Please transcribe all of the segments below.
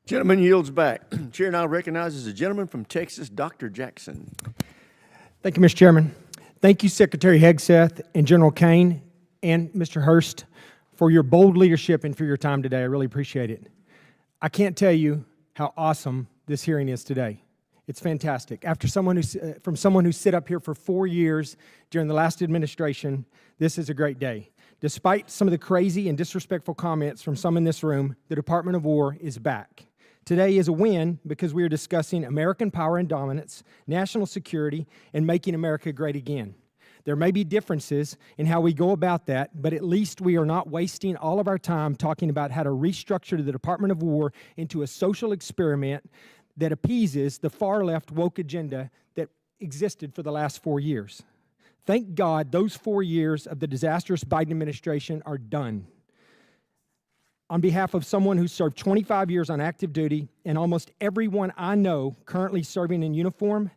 Gentleman yields back. Chair now recognizes the gentleman from Texas, Dr. Jackson. Thank you, Mr. Chairman. Thank you, Secretary Hegseth and General Kane and Mr. Hurst for your bold leadership and for your time today. I really appreciate it. I can't tell you how awesome this hearing is today. It's fantastic. After someone who sit up here for 4 years during the last administration, this is a great day. Despite some of the crazy and disrespectful comments from some in this room, the Department of War is back. Today is a win because we are discussing American power and dominance, national security, and making America great again. There may be differences in how we go about that, but at least we are not wasting all of our time talking about how to restructure the Department of War into a social experiment that appeases the far-left woke agenda that existed for the last 4 years. Thank God those 4 years of the disastrous Biden administration are done. On behalf of someone who served 25 years on active duty and almost everyone I know currently serving in uniform,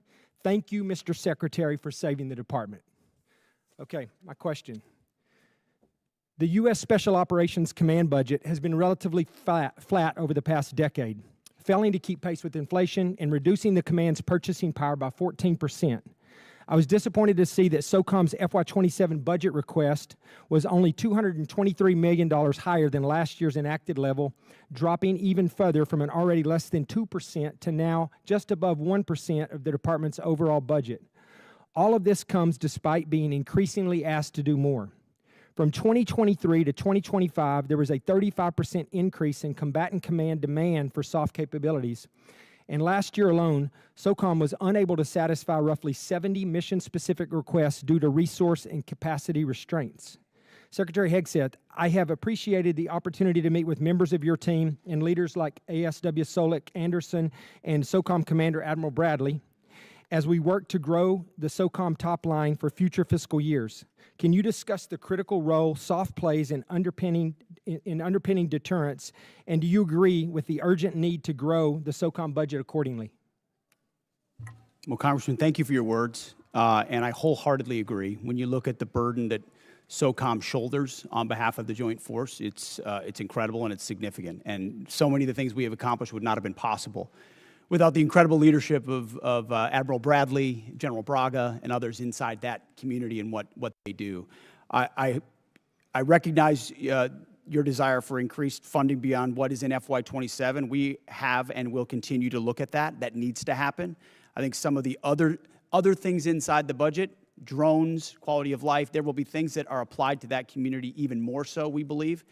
thank you, Mr. Secretary, for saving the department. Okay, my question. The U.S. Special Operations Command budget has been relatively flat over the past decade, failing to keep pace with inflation and reducing the command's purchasing power by 14%. I was disappointed to see that SOCOM's FY27 budget request was only $223 million higher than last year's enacted level, dropping even further from an already less than 2% to now just above 1% of the department's overall budget. All of this comes despite being increasingly asked to do more. From 2023 to 2025, there was a 35% increase in combatant command demand for soft capabilities. And last year alone, SOCOM was unable to satisfy roughly 70 mission-specific requests due to resource and capacity restraints. Secretary Hegseth, I have appreciated the opportunity to meet with members of your team and leaders like ASW Solik Anderson and SOCOM Commander Admiral Bradley as we work to grow the SOCOM top line for future fiscal years. Can you discuss the critical role soft plays in underpinning deterrence, and do you agree with the urgent need to grow the SOCOM budget accordingly? Well, Congressman, thank you for your words, and I wholeheartedly agree. When you look at the burden that SOCOM shoulders on behalf of the Joint Force, it's incredible and it's significant. And so many of the things we have accomplished would not have been possible without the incredible leadership of Admiral Bradley, General Braga, and others inside that community and what they do. I recognize your desire for increased funding beyond what is in FY27. We have and will continue to look at that. That needs to happen. I think some of the other things inside the budget, drones, quality of life, there will be things that are applied to that community even more so, we believe,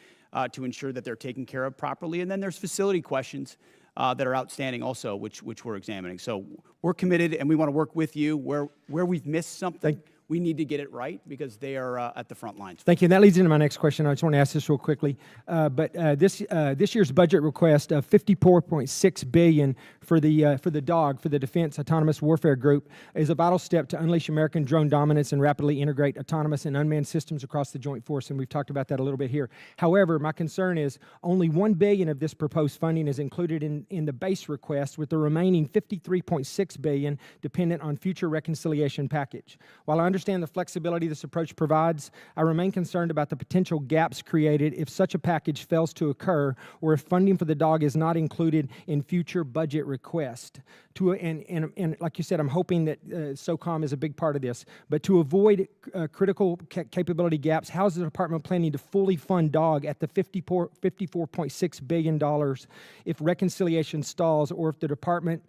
to ensure that they're taken care of properly. And then there's facility questions that are outstanding also, which we're examining. So we're committed, and we want to work with you. Where we've missed something, we need to get it right because they are at the front lines. Thank you. And that leads into my next question. I just want to ask this real quickly. This year's budget request of $54.6 billion for the DAWG, for the Defense Autonomous Warfare Group, is a vital step to unleash American drone dominance and rapidly integrate autonomous and unmanned systems across the Joint Force. And we've talked about that a little bit here. However, my concern is only $1 billion of this proposed funding is included in the base request, with the remaining $53.6 billion dependent on future reconciliation package. While I understand the flexibility this approach provides, I remain concerned about the potential gaps created if such a package fails to occur, or if funding for the DAWG is not included in future budget requests. And like you said, I'm hoping that SOCOM is a big part of this. But to avoid critical capability gaps, how is the department planning to fully fund DAWG at the $54.6 billion if reconciliation stalls, or if the department,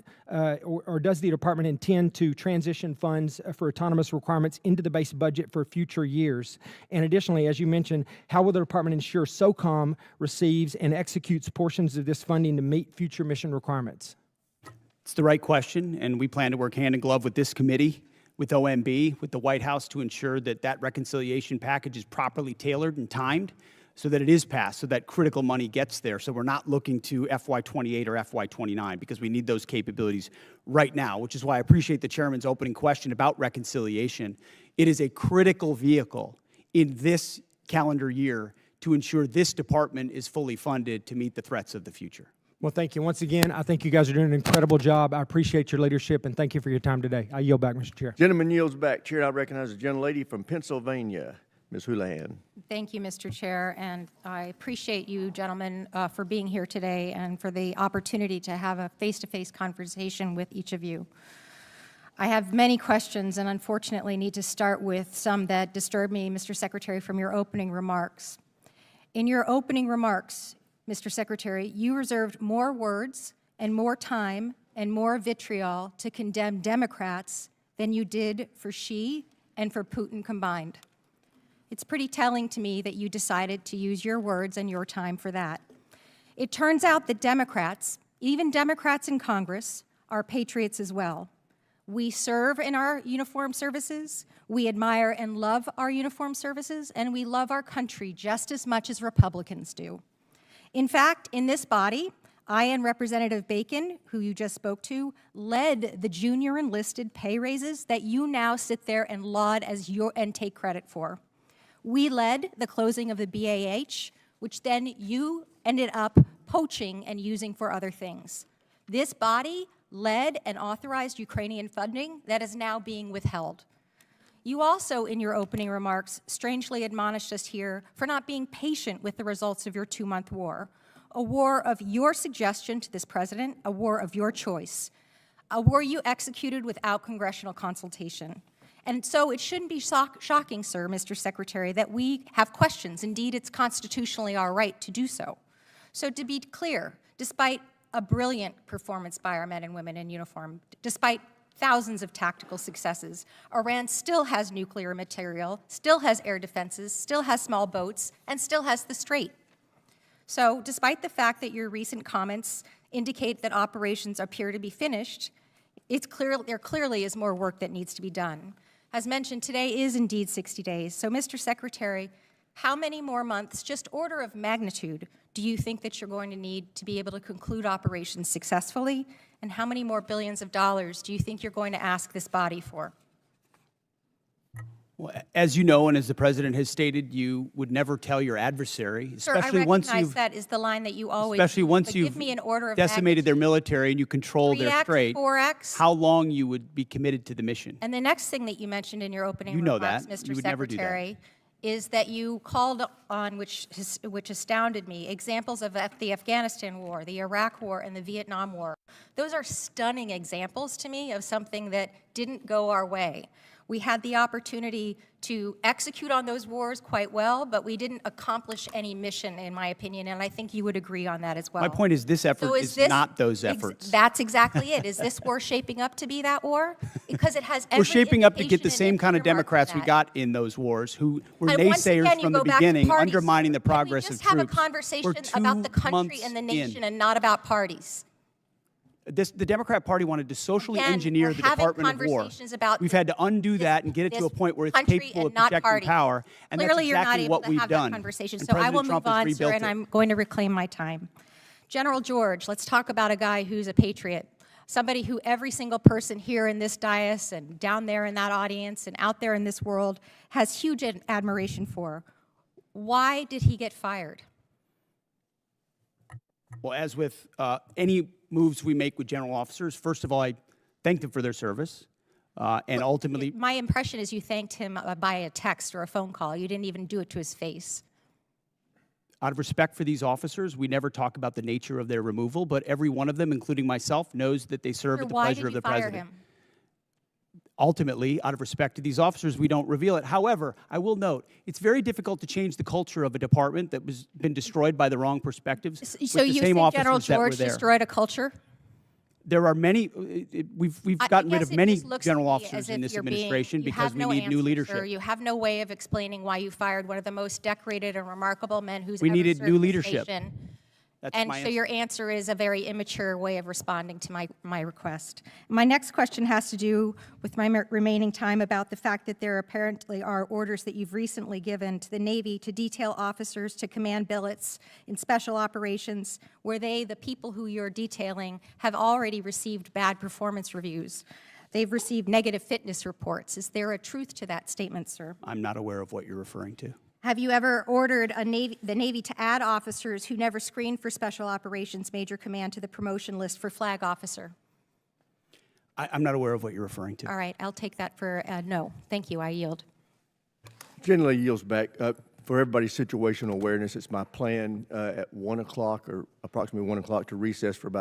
or does the department intend to transition funds for autonomous requirements into the base budget for future years? And additionally, as you mentioned, how will the department ensure SOCOM receives and executes portions of this funding to meet future mission requirements? It's the right question, and we plan to work hand in glove with this committee, with OMB, with the White House to ensure that that reconciliation package is properly tailored and timed so that it is passed, so that critical money gets there. So we're not looking to FY28 or FY29 because we need those capabilities right now, which is why I appreciate the chairman's opening question about reconciliation. It is a critical vehicle in this calendar year to ensure this department is fully funded to meet the threats of the future. Well, thank you. Once again, I think you guys are doing an incredible job. I appreciate your leadership, and thank you for your time today. I yield back, Mr. Chair. Gentleman yields back. Chair now recognizes the gentlelady from Pennsylvania, Ms. Houlihan. Thank you, Mr. Chair, and I appreciate you gentlemen for being here today and for the opportunity to have a face-to-face conversation with each of you. I have many questions and unfortunately need to start with some that disturb me, Mr. Secretary, from your opening remarks. In your opening remarks, Mr. Secretary, you reserved more words and more time and more vitriol to condemn Democrats than you did for Xi and for Putin combined. It's pretty telling to me that you decided to use your words and your time for that. It turns out that Democrats, even Democrats in Congress, are patriots as well. We serve in our uniformed services, we admire and love our uniformed services, and we love our country just as much as Republicans do. In fact, in this body, I and Representative Bacon, who you just spoke to, led the junior enlisted pay raises that you now sit there and laud as and take credit for. We led the closing of the BAH, which then you ended up poaching and using for other things. This body led and authorized Ukrainian funding that is now being withheld. You also, in your opening remarks, strangely admonished us here for not being patient with the results of your 2-month war, a war of your suggestion to this president, a war of your choice, a war you executed without congressional consultation. And so it shouldn't be shocking, sir, Mr. Secretary, that we have questions. Indeed, it's constitutionally our right to do so. So to be clear, despite a brilliant performance by our men and women in uniform, despite thousands of tactical successes, Iran still has nuclear material, still has air defenses, still has small boats, and still has the Strait. So despite the fact that your recent comments indicate that operations appear to be finished, there clearly is more work that needs to be done. As mentioned, today is indeed 60 days. So, Mr. Secretary, how many more months, just order of magnitude, do you think that you're going to need to be able to conclude operations successfully? And how many more billions of dollars do you think you're going to ask this body for? Well, as you know, and as the President has stated, you would never tell your adversary, especially once you've that is the line that you always especially use, once but you've give me an order of decimated their military and you control their 3X, strait, 4X. how long you would be committed to the mission. And the next thing that you mentioned in your opening You know remarks, that. Mr. You would never do that. Secretary, is that you called on, which astounded me, examples of the Afghanistan war, the Iraq war, and the Vietnam war. Those are stunning examples to me of something that didn't go our way. We had the opportunity to execute on those wars quite well, but we didn't accomplish any mission, in my opinion, and I think you would agree on that as well. My point is this effort is not those efforts. That's exactly it. Is this war shaping up to be that war? Because it has every We're shaping up to get the indication same and kind of earmark for Democrats we that. got in those wars who were And once naysayers again, you from the go back to beginning, parties. undermining the progress of Can we just troops. have a conversation We're about the 2 country months and the in. nation and not about parties? The Democrat Party wanted to socially Again, engineer we're the having Department of War. conversations about We've had to undo that and get it to this a point where it's country capable of and not projecting parties. power, and Clearly, that's exactly you're not what able to we've have done. that conversation. And So I will President Trump move has on, sir, rebuilt and it. I'm going to reclaim my time. General George, let's talk about a guy who's a patriot, somebody who every single person here in this dais and down there in that audience and out there in this world has huge admiration for. Why did he get fired? Well, as with any moves we make with general officers, first of all, I thank them for their service, and ultimately, My impression is you thanked him by a text or a phone call. You didn't even do it to his face. out of respect for these officers, we never talk about the nature of their removal, but every one of them, including myself, knows that they serve at the Why pleasure did of you the fire President. him? Ultimately, out of respect to these officers, we don't reveal it. However, I will note, it's very difficult to change the culture of a department that was been destroyed by the wrong perspectives So with the you same think officers General that were George there. destroyed a culture? There are many, we've gotten rid guess of it many just looks general to me officers as in if this you're administration you because have we no need new answer, leadership. Sir. You have no way of explaining why you fired one of the most decorated and remarkable men who's We ever needed served new this leadership. nation. That's And my so answer. your answer is a very immature way of responding to my request. My next question has to do with my remaining time about the fact that there apparently are orders that you've recently given to the Navy to detail officers to command billets in special operations where the people who you're detailing, have already received bad performance reviews. They've received negative fitness reports. Is there a truth to that statement, sir? I'm not aware of what you're referring to. Have you ever ordered the Navy to add officers who never screened for Special Operations Major Command to the promotion list for flag officer? I'm not aware of what you're referring to. All right, I'll take that for no. Thank you, I yield. Generally yields back. For everybody's situational awareness, it's my plan at 1 o'clock or approximately 1 o'clock to recess for about